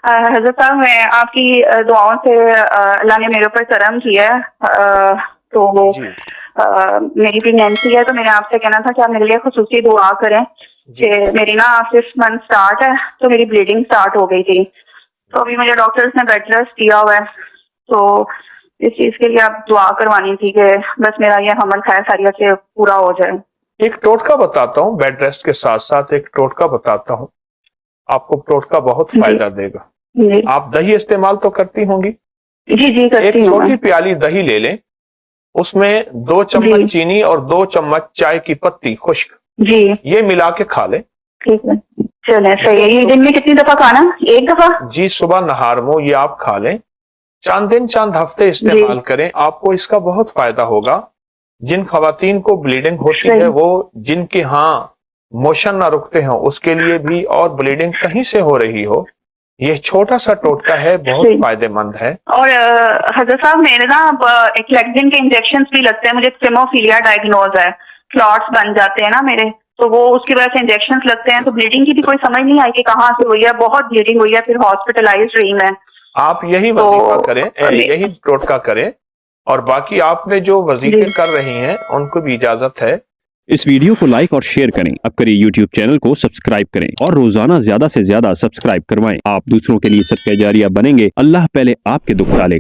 حضرت صاحب میں آپ کی دعاؤں سے اللہ نے میرے اوپر کرم کیا ہے، تو میری پریگنینسی ہے، تو میں نے آپ سے کہنا تھا کہ آپ میرے لیے خصوصی دعا کریں کہ میری نا 5th month اسٹارٹ ہے، تو میری بلیڈنگ اسٹارٹ ہو گئی تھی، تو ابھی مجھے ڈاکٹرز نے بیڈ ریسٹ دیا ہوا ہے، تو اس چیز کے لیے آپ دعا کروانی تھی کہ بس میرا یہ حمل خیر خیریت سے پورا ہو جائے۔ ایک ٹوٹکا بتاتا ہوں، بیڈ ریسٹ کے ساتھ ساتھ ایک ٹوٹکا بتاتا ہوں، آپ کو ٹوٹکا بہت فائدہ دے گا۔ جی آپ دہی استعمال تو کرتی ہوں گی؟ جی کرتی ایک ہوں چھوٹی میں۔ پیالی دہی لے لیں، اس میں 2 چمچ چینی اور 2 چمچ چائے کی پتی خشک جی یہ ملا کے کھا لیں۔ ٹھیک ہے، چلیں صحیح ہے۔ یہ دن میں کتنی دفعہ کھانا؟ ایک دفعہ؟ جی صبح نہار میں یہ آپ کھا لیں، چاند دن چاند ہفتے استعمال کریں، آپ کو اس کا بہت فائدہ ہوگا۔ جن خواتین کو بلیڈنگ ہوتی ہے، وہ جن کے ہاں موشن نہ رکتے ہیں، اس کے لیے بھی، اور بلیڈنگ کہیں سے ہو رہی ہو، یہ چھوٹا سا ٹوٹکا ہے، بہت فائدہ مند ہے۔ اور حضرت صاحب میرے نا ایک لیگزین کے انجیکشنز بھی لگتے ہیں، مجھے سیموفیلیا ڈائگنوز ہے، کلاٹس بن جاتے ہیں نا میرے، تو وہ اس کی وجہ سے انجیکشنز لگتے ہیں، تو بلیڈنگ کی بھی کوئی سمجھ نہیں آئی کہ کہاں سے ہوئی ہے، بہت بلیڈنگ ہوئی ہے، پھر ہاسپٹلائز رہی میں۔ آپ یہی وظیفہ کریں، یہی ٹوٹکا کریں، اور باقی آپ نے جو وظیفے کر رہی ہیں ان کو بھی اجازت ہے۔ اس ویڈیو کو لائک اور شیئر کریں، اب کریں یوٹیوب چینل کو سبسکرائب کریں، اور روزانہ زیادہ سے زیادہ سبسکرائب کروائیں۔ آپ دوسروں کے لیے صدقہ جاریہ بنیں گے، اللہ پہلے آپ کے دکھ ٹالے گا۔